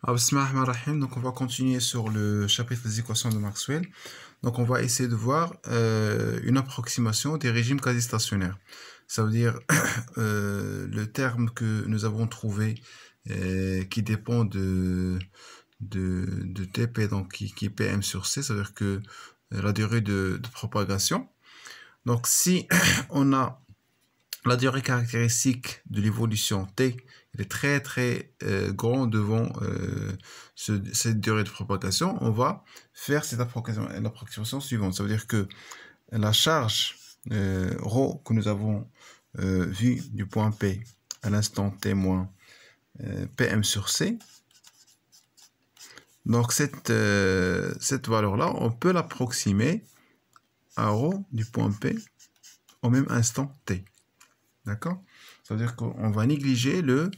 Bismillahirrahmanirrahim. Donc, on va continuer sur le chapitre des équations de Maxwell. Donc, on va essayer de voir une approximation des régimes quasi-stationnaires. Ça veut dire le terme que nous avons trouvé qui dépend de TP, donc qui est PM sur C, ça veut dire que la durée de propagation. Donc, si on a la durée caractéristique de l'évolution T, elle est très grande devant cette durée de propagation, on va faire cette l'approximation suivante. Ça veut dire que la charge ρ que nous avons vue du point P à l'instant T moins PM sur C, donc cette valeur-là, on peut l'approximer à ρ du point P au même instant T. D'accord? Ça veut dire qu'on va négliger le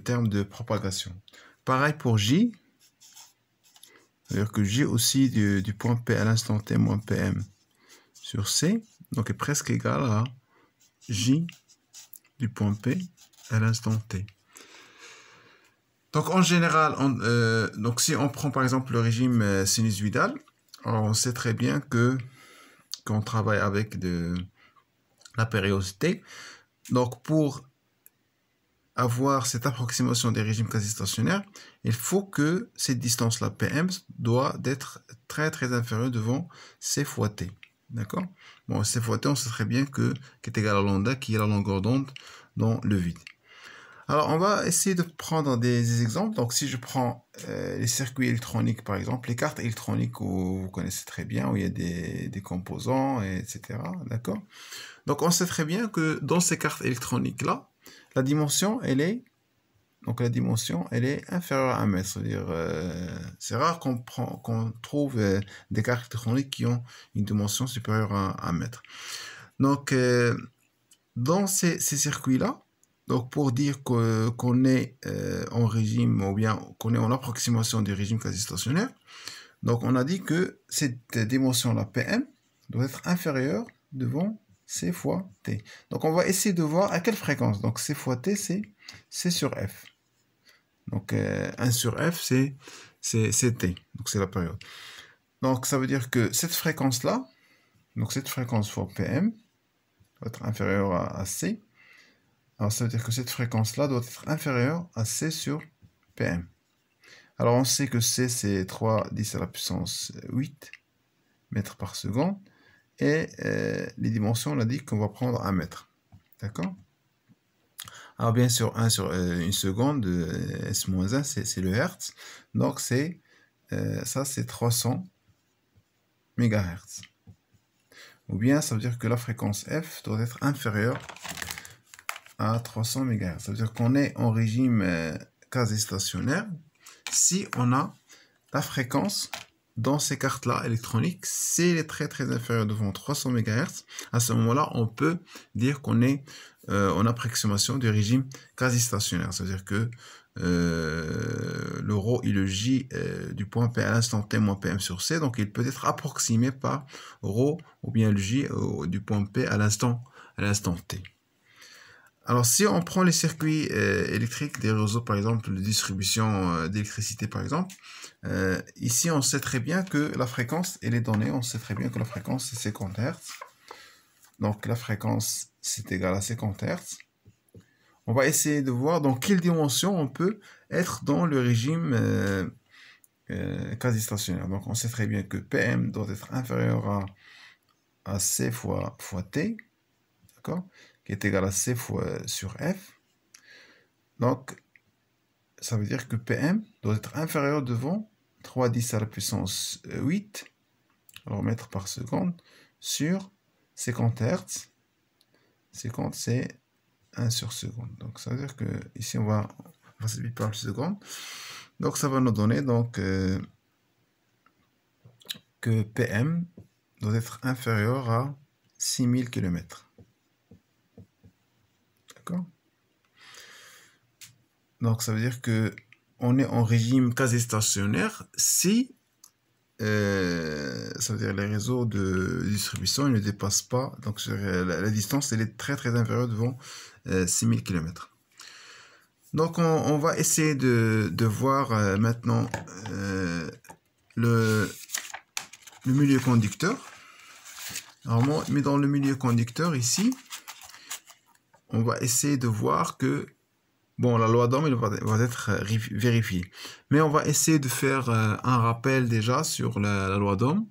terme de propagation. Pareil pour J. C'est-à-dire que J aussi du point P à l'instant T moins PM sur C, donc est presque égal à J du point P à l'instant T. Donc en général, donc si on prend par exemple le régime sinusoïdal, on sait très bien qu'on travaille avec la périodicité. Donc pour avoir cette approximation des régimes quasi-stationnaires, il faut que cette distance-là, PM, doit être très inférieure devant C fois T. D'accord? Bon, C fois T, on sait très bien qui est égal à lambda, qui est la longueur d'onde dans le vide. Alors, on va essayer de prendre des exemples. Donc, si je prends les circuits électroniques, par exemple, les cartes électroniques vous connaissez très bien, où il y a des composants, etc. D'accord? Donc, on sait très bien que dans ces cartes électroniques-là, la dimension, elle est inférieure à 1 mètre. C'est-à-dire, c'est rare qu'on trouve des cartes électroniques qui ont une dimension supérieure à 1 mètre. Donc, dans ces circuits-là, donc pour dire qu'on est en régime, ou bien qu'on est en approximation du régime quasi-stationnaire, donc on a dit que cette dimension-là, PM, doit être inférieure devant C fois T. Donc on va essayer de voir à quelle fréquence. Donc C fois T, c'est C sur F. Donc 1 sur F, c'est T. Donc c'est la période. Donc ça veut dire que cette fréquence-là, donc cette fréquence fois PM, doit être inférieure à C. Alors ça veut dire que cette fréquence-là doit être inférieure à C sur PM. Alors on sait que C, c'est 3×10 à la puissance 8 mètres par seconde. Et les dimensions, on a dit qu'on va prendre 1 mètre. D'accord? Alors bien sûr, 1 sur 1 seconde, S-1, c'est le Hertz. Donc ça, c'est 300 MHz. Ou bien, ça veut dire que la fréquence F doit être inférieure à 300 MHz. Ça veut dire qu'on est en régime quasi-stationnaire si on a la fréquence dans ces cartes-là électroniques, si elle est très inférieure devant 300 MHz, à ce moment-là, on peut dire qu'on est en approximation du régime quasi-stationnaire. C'est-à-dire que le ρ et le j du point P à l'instant T moins PM sur C, donc il peut être approximé par ρ ou bien le j du point P à l'instant T. Alors, si on prend les circuits électriques des réseaux, par exemple, de distribution d'électricité, par exemple, ici, on sait très bien que la fréquence, elle est donnée. On sait très bien que la fréquence, c'est 50 Hz. Donc, la fréquence, c'est égal à 50 Hz. On va essayer de voir dans quelle dimension on peut être dans le régime quasi-stationnaire. Donc, on sait très bien que PM doit être inférieur à C fois T. D'accord? Qui est égal à C fois sur F. Donc, ça veut dire que PM doit être inférieur devant 3×10 à la puissance 8, alors mètres par seconde, sur 50 Hz. 50, c'est 1 sur seconde. Donc, ça veut dire que ici, on va simplifier par seconde. Donc, ça va nous donner donc, que PM doit être inférieur à 6000 km. D'accord? Donc, ça veut dire que on est en régime quasi-stationnaire si ça veut dire les réseaux de distribution ne dépassent pas, donc la distance elle est très inférieure devant 6000 km. Donc, on va essayer de voir maintenant le milieu conducteur. Alors, mais dans le milieu conducteur, ici, on va essayer de voir que, bon, la loi d'Ohm va être vérifiée. Mais on va essayer de faire un rappel déjà sur la loi d'Ohm.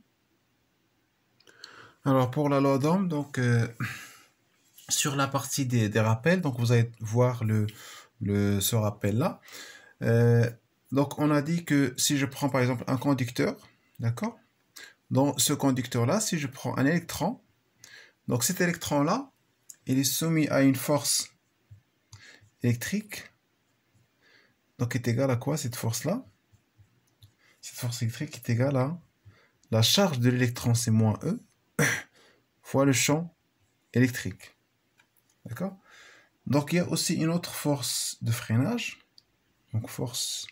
Alors, pour la loi d'Ohm, donc, sur la partie des rappels, donc vous allez voir ce rappel-là. Donc, on a dit que si je prends par exemple un conducteur, d'accord? Dans ce conducteur-là, si je prends un électron, donc cet électron-là, il est soumis à une force électrique, donc est égale à quoi cette force-là? Cette force électrique est égale à la charge de l'électron, c'est moins E, fois le champ électrique. D'accord? Donc il y a aussi une autre force de freinage. Donc force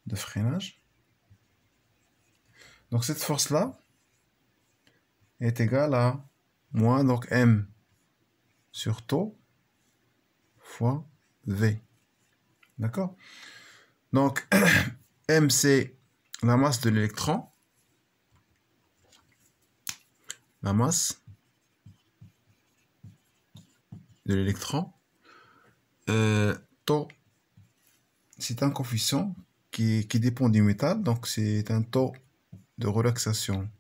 de freinage. Donc cette force-là est égale à moins donc M sur tau fois V. D'accord? Donc M c'est la masse de l'électron. La masse de l'électron. Tau, c'est un coefficient qui dépend du métal. Donc c'est un taux de relaxation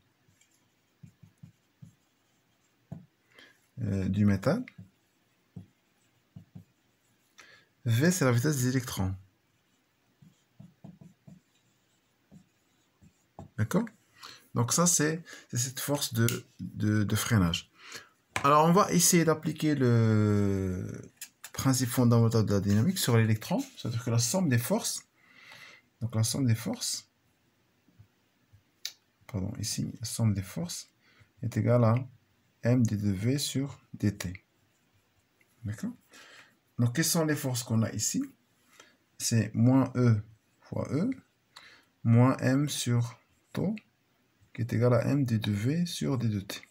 du métal. V, c'est la vitesse des électrons. D'accord? Donc ça, c'est cette force de freinage. Alors, on va essayer d'appliquer le principe fondamental de la dynamique sur l'électron. C'est-à-dire que la somme des forces, donc la somme des forces, pardon, ici, la somme des forces est égale à m d2v sur dt. D'accord? Donc, quelles sont les forces qu'on a ici? C'est moins E fois E, moins M sur tau, qui est égal à M d2V sur d2t.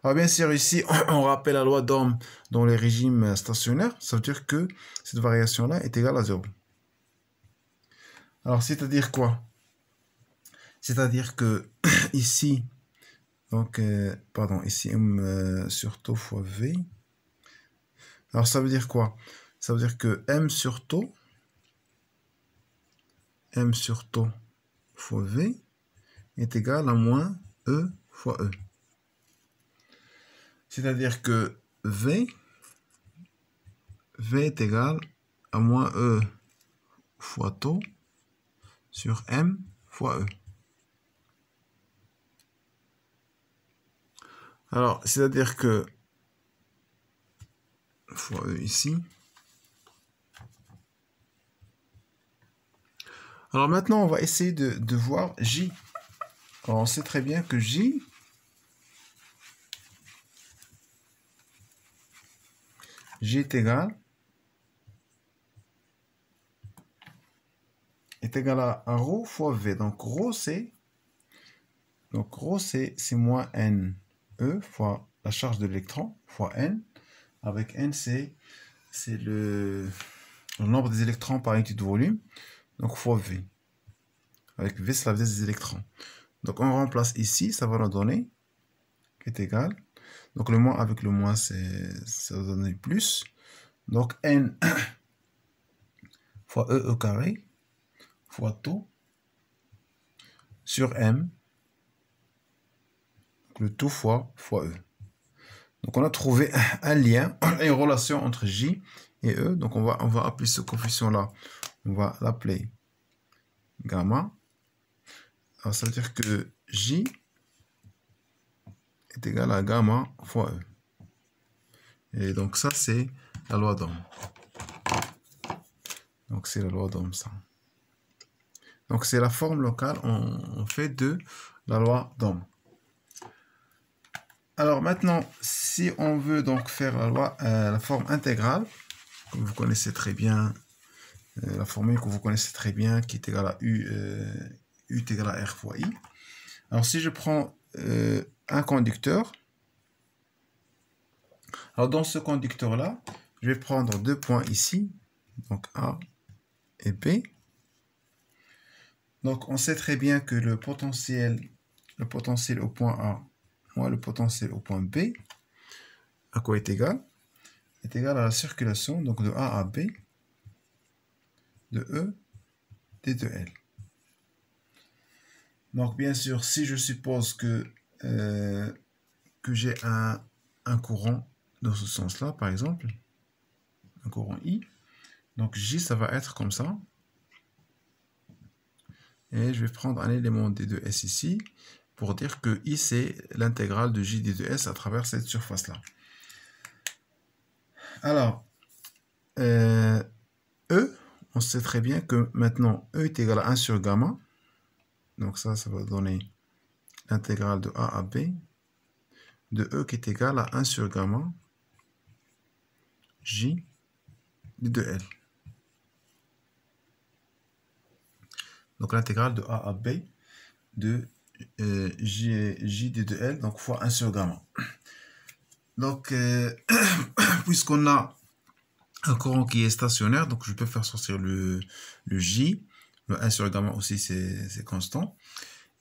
Alors bien sûr, ici, on rappelle la loi d'Ohm dans les régimes stationnaires. Ça veut dire que cette variation-là est égale à 0. Alors, c'est-à-dire quoi? C'est-à-dire que ici, donc, pardon, ici, M sur tau fois V. Alors, ça veut dire quoi? Ça veut dire que M sur tau fois V est égal à moins E fois E. C'est-à-dire que V est égal à moins E fois tau sur M fois E. Alors, c'est-à-dire que fois E ici. Alors maintenant, on va essayer de voir J. Alors, on sait très bien que J est égal à ρ fois V. Donc ρ c'est moins N E fois la charge de l'électron fois N. Avec N c'est le nombre des électrons par unité de volume. Donc fois V. Avec V c'est la vitesse des électrons. Donc on remplace ici, ça va nous donner qui est égal. Donc le moins avec le moins ça va donner plus. Donc N fois E au carré fois tau sur M, le tout fois E. Donc on a trouvé un lien, une relation entre J et E. Donc on va appeler ce coefficient-là, on va l'appeler gamma. Alors ça veut dire que J est égal à gamma fois E. Et donc ça c'est la loi d'Ohm. Donc c'est la loi d'Ohm ça. Donc c'est la forme locale on fait de la loi d'Ohm. Alors maintenant, si on veut donc faire la forme intégrale, que vous connaissez très bien, la formule que vous connaissez très bien, qui est égale à U est égal à R fois I. Alors si je prends un conducteur, alors dans ce conducteur-là, je vais prendre deux points ici, donc A et B. Donc on sait très bien que le potentiel au point A moins le potentiel au point B, à quoi est égal? Est égal à la circulation donc de A à B de E d de L. Donc bien sûr, si je suppose que j'ai un courant dans ce sens-là, par exemple, un courant I, donc J, ça va être comme ça. Et je vais prendre un élément d de S ici, pour dire que I, c'est l'intégrale de J d de S à travers cette surface-là. Alors, E, on sait très bien que maintenant, E est égal à 1 sur gamma. Donc ça va donner l'intégrale de A à B de E qui est égal à 1 sur gamma J d de L. Donc l'intégrale de A à B de J d de L, donc fois 1 sur gamma. Donc, puisqu'on a un courant qui est stationnaire, donc je peux faire sortir le J, le 1 sur gamma aussi c'est constant.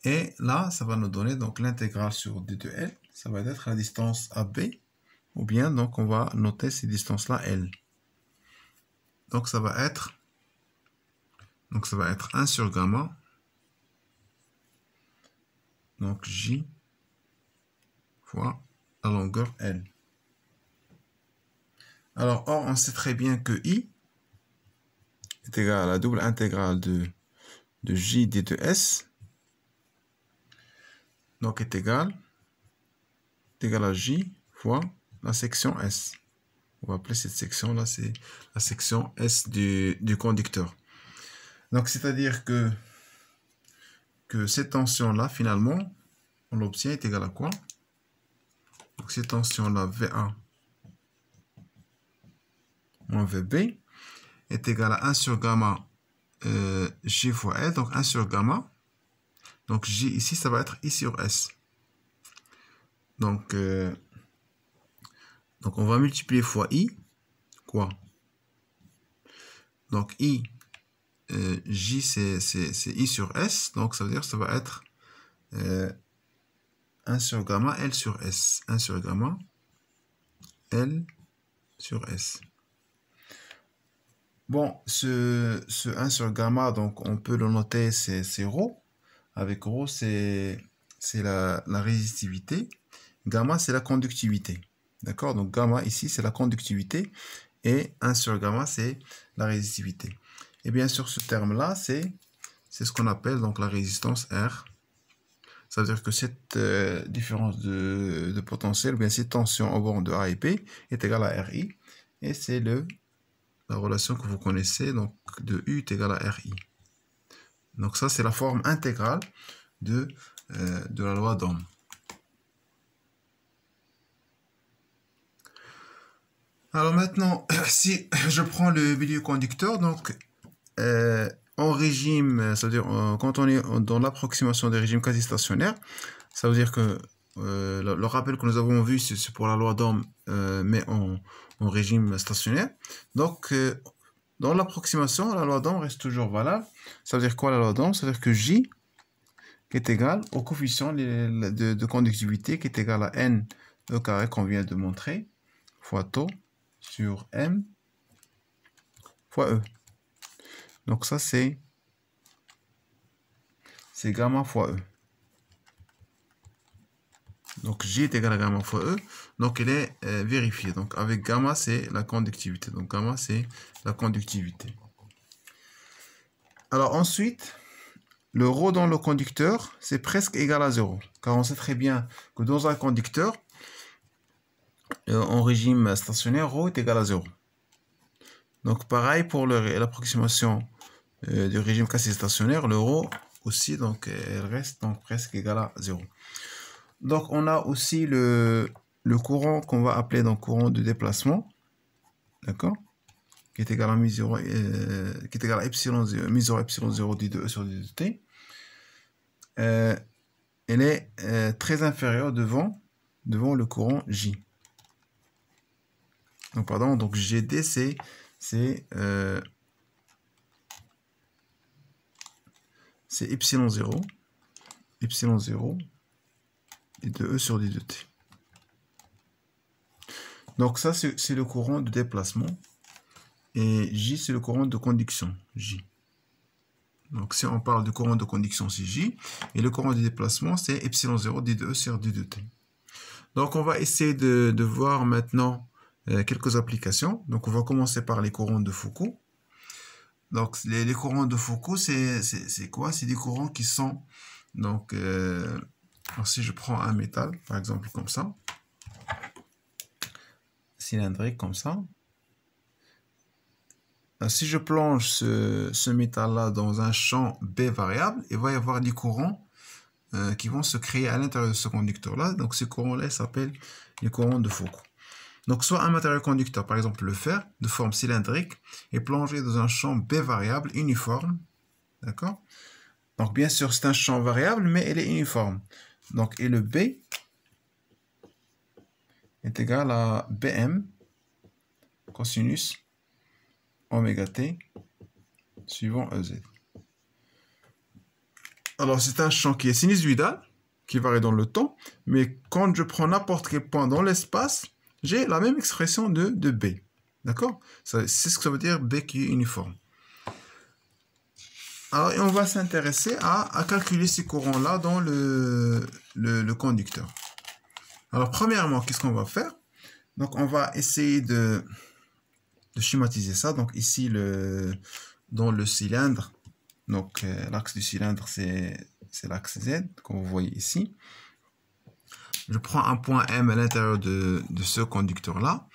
Et là, ça va nous donner donc l'intégrale sur d de L, ça va être la distance AB, ou bien donc on va noter ces distances-là L. Donc ça va être 1 sur gamma, donc J fois la longueur L. Alors, or, on sait très bien que I est égal à la double intégrale de J d de S, donc est égal à J fois la section S. On va appeler cette section-là, c'est la section S du conducteur. Donc, c'est-à-dire que cette tension-là, finalement, on l'obtient est égale à quoi? Donc, cette tension-là, VA moins VB, est égale à 1 sur gamma J fois L, donc 1 sur gamma. Donc, J ici, ça va être I sur S. Donc on va multiplier fois I, quoi? Donc, I, J, c'est I sur S, donc ça veut dire que ça va être 1 sur gamma L sur S. 1 sur gamma L sur S. Bon, ce 1 sur gamma, donc on peut le noter, c'est ρ. Avec ρ, c'est la résistivité. Gamma, c'est la conductivité. D'accord? Donc gamma, ici, c'est la conductivité. Et 1 sur gamma, c'est la résistivité. Et bien sûr, ce terme-là, c'est ce qu'on appelle donc la résistance R. Ça veut dire que cette différence de potentiel, ou bien cette tension au bord de A et B, est égale à RI. Et c'est la relation que vous connaissez, donc de U est égal à RI. Donc ça, c'est la forme intégrale de la loi d'Ohm. Alors maintenant, si je prends le milieu conducteur, donc en régime, c'est-à-dire quand on est dans l'approximation des régimes quasi-stationnaires, ça veut dire que le rappel que nous avons vu, c'est pour la loi d'Ohm, mais en régime stationnaire. Donc, dans l'approximation, la loi d'Ohm reste toujours valable. Ça veut dire quoi la loi d'Ohm? Ça veut dire que J est égal au coefficient de conductivité qui est égal à N au carré qu'on vient de montrer, fois tau sur M fois E. Donc ça, c'est gamma fois E. Donc J est égal à gamma fois E. Donc il est vérifié. Donc avec gamma, c'est la conductivité. Donc gamma, c'est la conductivité. Alors ensuite, le ρ dans le conducteur, c'est presque égal à 0. Car on sait très bien que dans un conducteur, en régime stationnaire, ρ est égal à 0. Donc pareil pour l'approximation du régime quasi-stationnaire, le ρ aussi, donc elle reste donc presque égal à 0. Donc on a aussi le courant qu'on va appeler donc courant de déplacement, d'accord, qui est égal à mi-0, qui est égal à epsilon 0, mi-0 epsilon 0 d de E sur d de T. Elle est très inférieure devant le courant J. Donc pardon, donc GD c'est c'est epsilon 0 d de E sur d de T. Donc ça, c'est le courant de déplacement. Et J, c'est le courant de conduction, J. Donc si on parle de courant de conduction, c'est J. Et le courant de déplacement, c'est epsilon 0 d de E sur d de T. Donc on va essayer de voir maintenant quelques applications. Donc on va commencer par les courants de Foucault. Donc les courants de Foucault, c'est quoi? C'est des courants qui sont... Donc si je prends un métal, par exemple comme ça, cylindrique comme ça, si je plonge ce métal-là dans un champ B variable, il va y avoir des courants qui vont se créer à l'intérieur de ce conducteur-là. Donc ces courants-là s'appellent les courants de Foucault. Donc soit un matériau conducteur, par exemple le fer, de forme cylindrique, est plongé dans un champ B variable uniforme. D'accord? Donc bien sûr c'est un champ variable, mais il est uniforme. Donc et le B est égal à Bm cosinus oméga t suivant EZ. Alors c'est un champ qui est sinusoïdal, qui varie dans le temps, mais quand je prends n'importe quel point dans l'espace, j'ai la même expression de B. D'accord? C'est ce que ça veut dire B qui est uniforme. Alors et on va s'intéresser à calculer ces courants-là dans le conducteur. Alors premièrement, qu'est-ce qu'on va faire? Donc on va essayer de schématiser ça. Donc ici, dans le cylindre, donc l'axe du cylindre, c'est l'axe Z, comme vous voyez ici. Je prends un point M à l'intérieur de ce conducteur-là.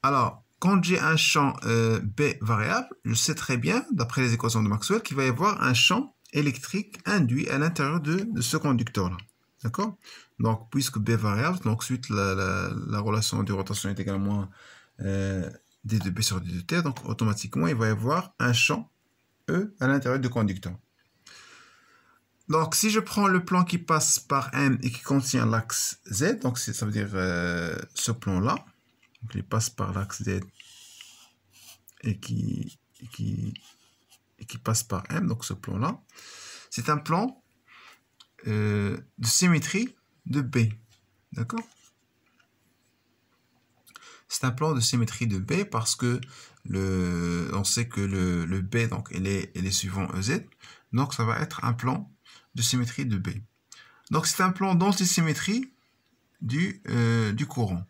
Alors, quand j'ai un champ B variable, je sais très bien, d'après les équations de Maxwell, qu'il va y avoir un champ électrique induit à l'intérieur de ce conducteur-là. D'accord? Donc, puisque B variable, donc suite la relation de rotation est également d de B sur d de T, donc automatiquement, il va y avoir un champ E à l'intérieur du conducteur. Donc, si je prends le plan qui passe par M et qui contient l'axe Z, donc ça veut dire ce plan-là, il passe par l'axe Z et qui passe par M, donc ce plan-là, c'est un plan de symétrie de B. D'accord? C'est un plan de symétrie de B parce que on sait que le B, donc, il est suivant EZ, donc ça va être un plan de symétrie de B. Donc c'est un plan d'antisymétrie du courant.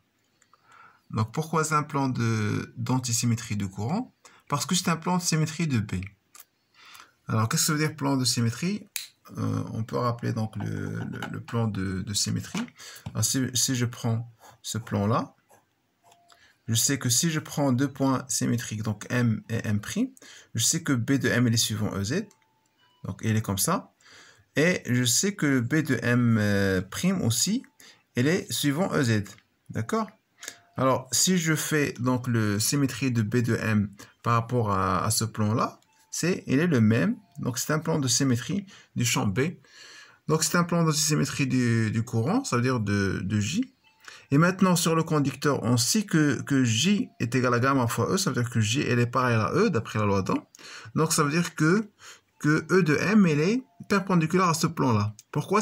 Donc pourquoi c'est un plan d'antisymétrie du courant? Parce que c'est un plan de symétrie de B. Alors qu'est-ce que ça veut dire plan de symétrie? On peut rappeler donc le plan de symétrie. Alors, si je prends ce plan-là, je sais que si je prends deux points symétriques, donc M et M', je sais que B de M est suivant EZ. Donc il est comme ça. Et je sais que B de M' aussi, elle est suivant EZ. D'accord? Alors, si je fais donc le symétrie de B de M par rapport à ce plan-là, il est le même. Donc, c'est un plan de symétrie du champ B. Donc, c'est un plan de symétrie du courant, ça veut dire de J. Et maintenant, sur le conducteur, on sait que J est égal à gamma fois E, ça veut dire que J, elle est pareille à E, d'après la loi d'Ohm. Donc, ça veut dire que E de M, elle est perpendiculaire à ce plan-là. Pourquoi?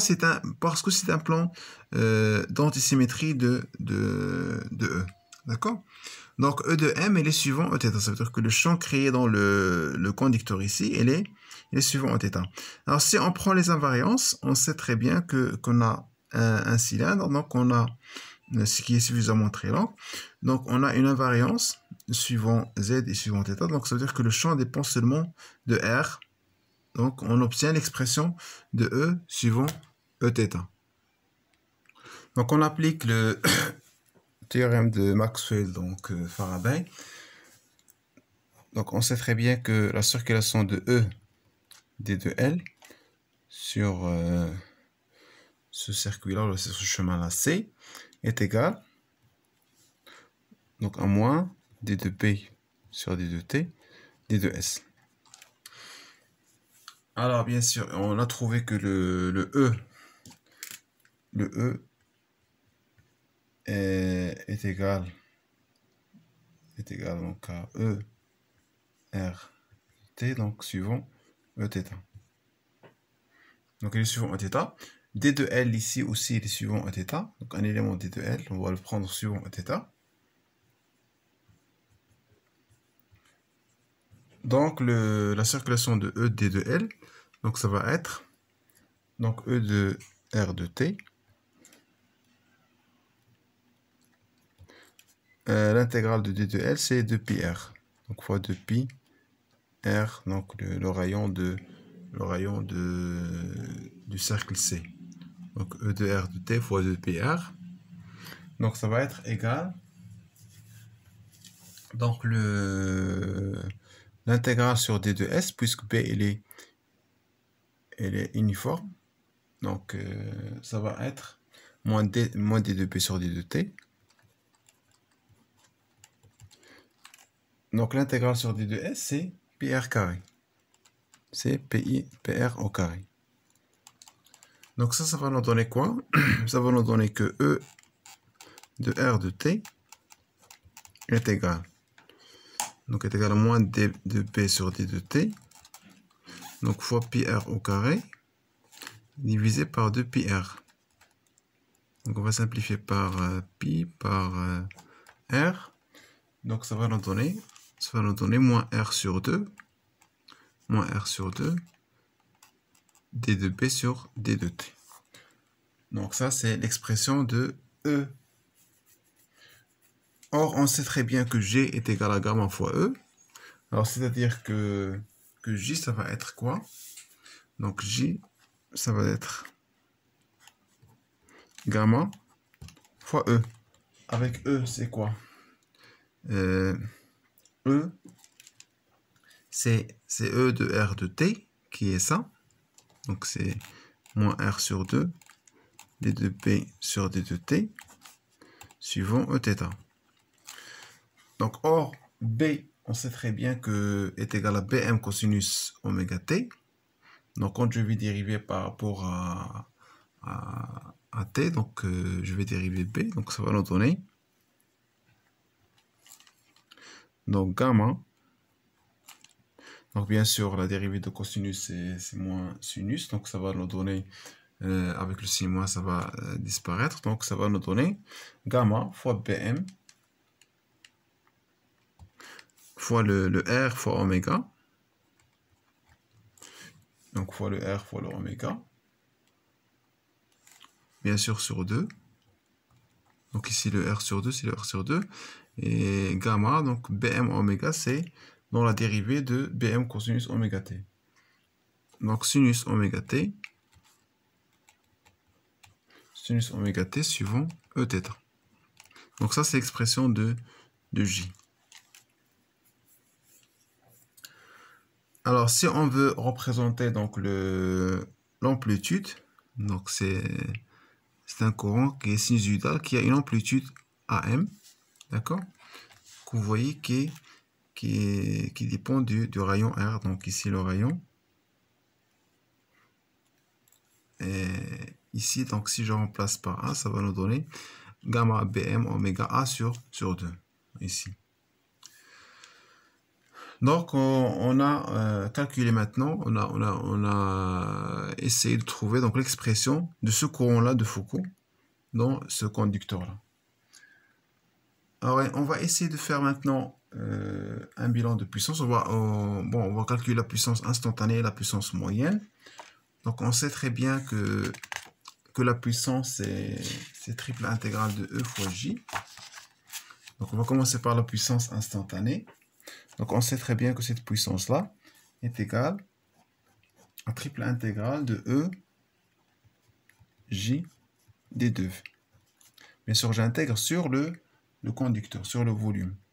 Parce que c'est un plan d'antisymétrie de E. D'accord? Donc, E de M, elle est suivant Eθ. Ça veut dire que le champ créé dans le conducteur ici, il est suivant Eθ. Alors, si on prend les invariances, on sait très bien qu'on a un cylindre, donc on a ce qui est suffisamment très lent. Donc, on a une invariance suivant Z et suivant θ. Donc, ça veut dire que le champ dépend seulement de R. Donc, on obtient l'expression de E suivant Eθ. Donc, on applique le théorème de Maxwell, donc Faraday. Donc, on sait très bien que la circulation de E d de L sur ce circuit-là, sur ce chemin-là C, est égal donc à moins d de B sur d de T, d de S. Alors, bien sûr, on a trouvé que le E est égal est égal donc à E R T, donc suivant Eθ. Donc il est suivant Eθ. D de L ici aussi il est suivant Eθ. Donc un élément D de L, on va le prendre suivant Eθ. Donc la circulation de E D de L, donc ça va être donc E de R de T. L'intégrale de D de L c'est 2πr. Donc fois 2π R, donc le rayon du cercle C. Donc E de R de T fois 2πr. Donc ça va être égal. Donc l'intégrale sur D de S, puisque P elle est uniforme. Donc ça va être moins D de P sur D de T. Donc l'intégrale sur D de S c'est πr carré. C'est PR au carré. Donc ça va nous donner quoi? Ça va nous donner que E de R de T est égal. Donc est égal à moins D de P sur D de T. Donc fois πr au carré divisé par 2πr. Donc on va simplifier par pi par r. Donc ça va nous donner moins r sur 2 d de p sur d de t. Donc ça c'est l'expression de E. Or on sait très bien que G est égal à gamma fois E. Alors c'est-à-dire que J ça va être quoi? Donc J ça va être gamma fois E. Avec E c'est quoi? E c'est E de R de T qui est ça. Donc c'est moins R sur 2 d de P sur d de T suivant Eθ. Donc or B on sait très bien que est égal à Bm cosinus oméga T. Donc quand je vais dériver par rapport à T, donc je vais dériver B, donc ça va nous donner donc gamma. Donc bien sûr la dérivée de cosinus c'est moins sinus, donc ça va nous donner avec le signe moins ça va disparaître, donc ça va nous donner gamma fois Bm fois le R fois oméga. Donc fois le R fois le oméga. Bien sûr sur 2. Donc ici le R sur 2, c'est le R sur 2. Et gamma, donc Bm oméga, c'est dans la dérivée de Bm cosinus oméga t. Donc sinus oméga t suivant Eθ. Donc ça c'est l'expression de J. Alors si on veut représenter donc l'amplitude, donc c'est un courant qui est sinusoïdal, qui a une amplitude AM, d'accord? Que vous voyez qui dépend du rayon R. Donc ici le rayon. Et ici, donc si je remplace par A, ça va nous donner gamma Bm oméga A sur 2. Ici. Donc on a calculé maintenant, on a essayé de trouver donc l'expression de ce courant-là de Foucault dans ce conducteur-là. Alors on va essayer de faire maintenant un bilan de puissance. On va calculer la puissance instantanée et la puissance moyenne. Donc on sait très bien que la puissance c'est triple intégrale de E fois J. Donc on va commencer par la puissance instantanée. Donc on sait très bien que cette puissance-là est égale à triple intégrale de E J d2. Bien sûr, j'intègre sur le conducteur, sur le volume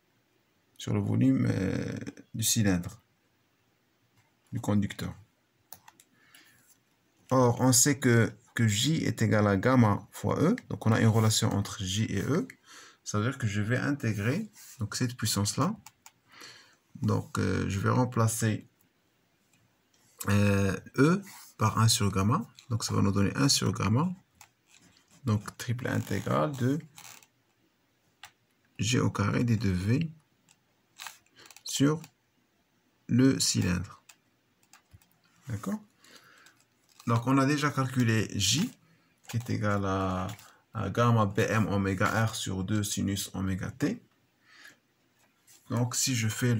du cylindre, du conducteur. Or, on sait que J est égal à gamma fois E. Donc on a une relation entre J et E. Ça veut dire que je vais intégrer donc cette puissance-là. Donc je vais remplacer E par 1 sur gamma. Donc ça va nous donner 1 sur gamma. Donc triple intégrale de G au carré d de V sur le cylindre. D'accord? Donc, on a déjà calculé J, qui est égal à gamma Bm oméga R sur 2 sinus oméga T. Donc, si je fais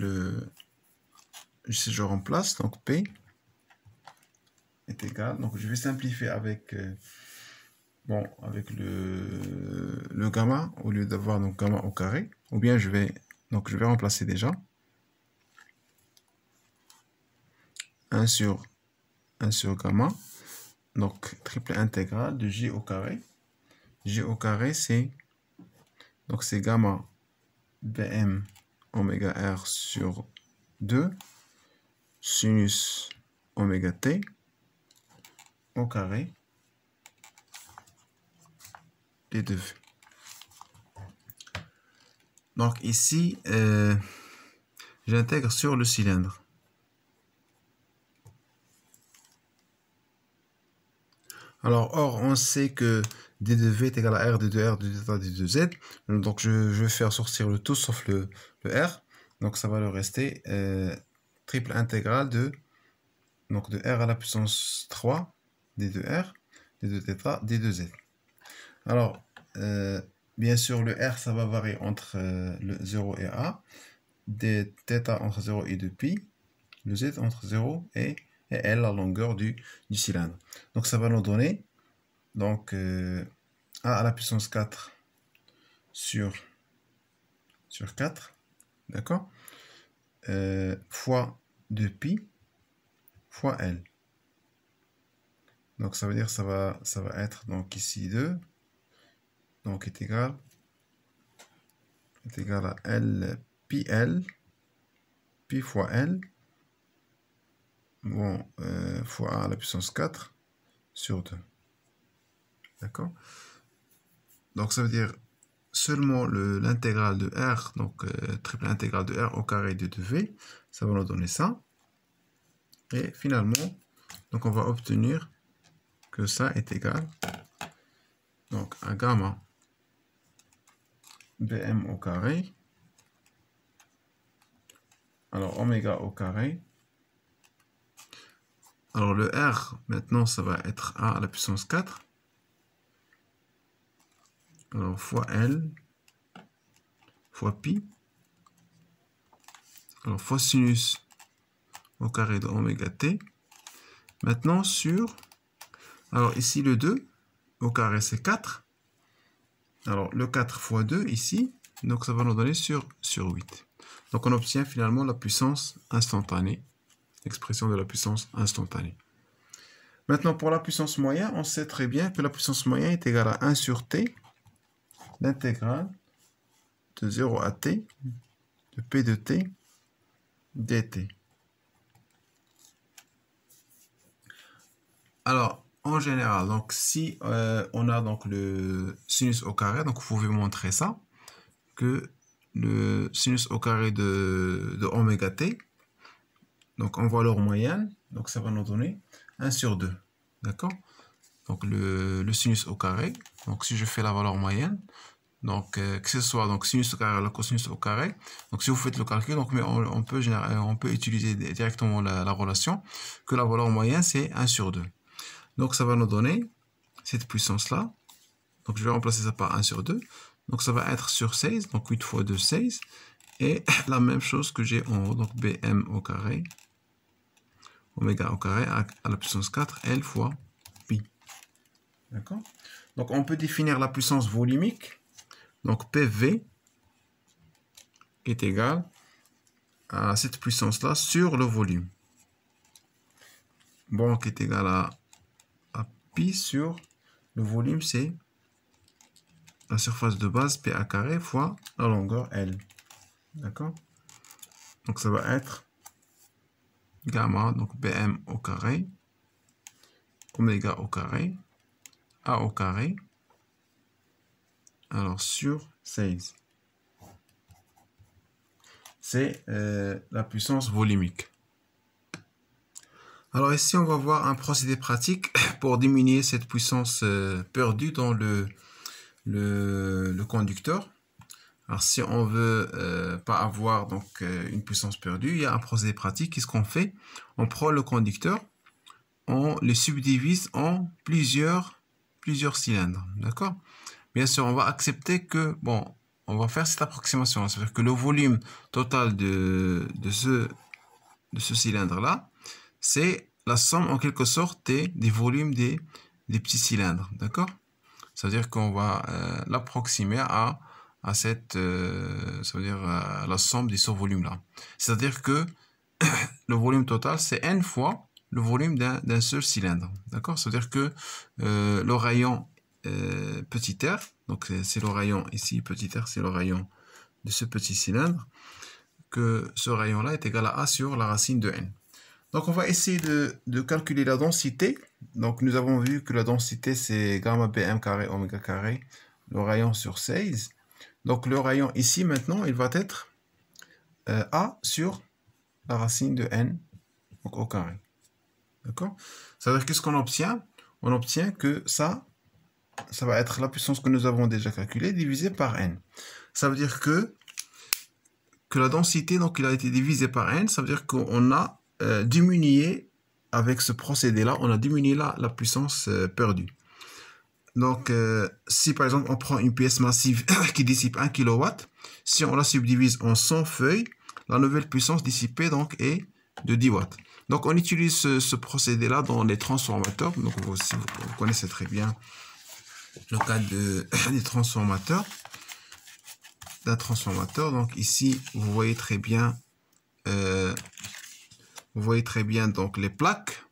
si je remplace, donc P est égal, donc je vais simplifier avec, avec le gamma, au lieu d'avoir donc gamma au carré, ou bien je vais remplacer déjà 1 sur gamma, donc triple intégrale de J au carré. J au carré, c'est gamma Bm oméga R sur 2 sinus oméga T au carré des 2V. Donc ici, j'intègre sur le cylindre. Alors, or, on sait que d de v est égal à r de 2r de θ de 2z. Donc, je vais faire sortir le tout sauf le r. Donc, ça va le rester triple intégrale de r à la puissance 3 d de r, d de θ, d de z. Alors, bien sûr, le r, ça va varier entre le 0 et a, d θ entre 0 et 2π, le z entre 0 et L, la longueur du cylindre. Donc, ça va nous donner a à la puissance 4 sur 4, d'accord, fois 2π fois L. Donc, ça veut dire ça va être donc ici 2, donc est égal à L pi L, pi fois L, fois a à la puissance 4 sur 2. D'accord? Donc, ça veut dire seulement l'intégrale de R, donc triple intégrale de R au carré de 2V, ça va nous donner ça. Et finalement, donc on va obtenir que ça est égal donc à gamma Bm au carré, alors oméga au carré. Alors le R, maintenant, ça va être A à la puissance 4. Alors fois L, fois pi. Alors fois sinus au carré de oméga t. Maintenant sur, alors ici le 2 au carré c'est 4. Alors le 4 fois 2 ici, donc ça va nous donner sur 8. Donc on obtient finalement la puissance instantanée. Expression de la puissance instantanée. Maintenant, pour la puissance moyenne, on sait très bien que la puissance moyenne est égale à 1 sur t, l'intégrale de 0 à t, de p de t, dt. Alors, en général, donc si on a donc le sinus au carré, donc vous pouvez montrer ça, que le sinus au carré de oméga t, donc en valeur moyenne, donc ça va nous donner 1 sur 2. D'accord? Donc le sinus au carré, donc si je fais la valeur moyenne, donc que ce soit donc sinus au carré ou la cosinus au carré, donc si vous faites le calcul, donc, mais on peut utiliser directement la relation, que la valeur moyenne c'est 1 sur 2. Donc ça va nous donner cette puissance-là. Donc je vais remplacer ça par 1 sur 2. Donc ça va être sur 16, donc 8 fois 2, 16. Et la même chose que j'ai en haut, donc Bm au carré, oméga au carré à la puissance 4, L fois pi. D'accord? Donc on peut définir la puissance volumique. Donc PV est égal à cette puissance-là sur le volume. Bon, qui est égal à pi sur le volume, c'est la surface de base PA carré fois la longueur L. D'accord? Donc ça va être gamma, donc Bm au carré, oméga au carré, A au carré, alors sur 16. C'est la puissance volumique. Alors ici, on va voir un procédé pratique pour diminuer cette puissance perdue dans le conducteur. Alors, si on veut pas avoir donc une puissance perdue, il y a un procédé pratique. Qu'est-ce qu'on fait? On prend le conducteur, on les subdivise en plusieurs cylindres, d'accord? Bien sûr, on va accepter que, bon, on va faire cette approximation, c'est-à-dire que le volume total de ce cylindre-là, c'est la somme en quelque sorte des volumes des petits cylindres, d'accord? C'est-à-dire qu'on va l'approximer à cette, ça veut dire à la somme des survolumes-là. C'est-à-dire que le volume total, c'est n fois le volume d'un seul cylindre, d'accord? C'est-à-dire que le rayon petit r, donc c'est le rayon ici, petit r, c'est le rayon de ce petit cylindre, que ce rayon-là est égal à A sur la racine de n. Donc on va essayer de calculer la densité. Donc nous avons vu que la densité c'est gamma bm carré oméga carré, le rayon sur 16. Donc le rayon ici maintenant il va être A sur la racine de n, donc au carré. D'accord? Ça veut dire qu'est-ce qu'on obtient? On obtient que ça va être la puissance que nous avons déjà calculée divisée par n. Ça veut dire que la densité, donc il a été divisé par n, ça veut dire qu'on a diminué, avec ce procédé-là, on a diminué la puissance perdue. Donc, si par exemple on prend une pièce massive qui dissipe 1 kW, si on la subdivise en 100 feuilles, la nouvelle puissance dissipée donc est de 10 watts. Donc, on utilise ce procédé-là dans les transformateurs. Donc, vous connaissez très bien le cas des transformateurs. D'un transformateur. Donc ici, vous voyez très bien donc les plaques.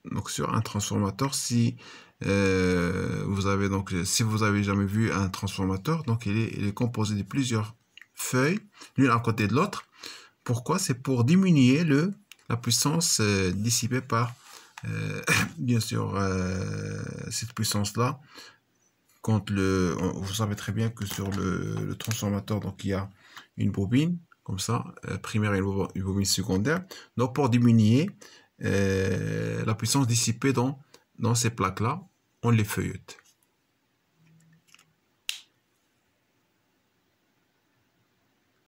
Donc sur un transformateur, si vous avez jamais vu un transformateur, donc il est composé de plusieurs feuilles, l'une à côté de l'autre. Pourquoi? C'est pour diminuer la puissance dissipée par bien sûr cette puissance-là. Vous savez très bien que sur le transformateur, donc il y a une bobine, comme ça, primaire et une bobine secondaire. Donc pour diminuer la puissance dissipée dans ces plaques-là, on les feuillette.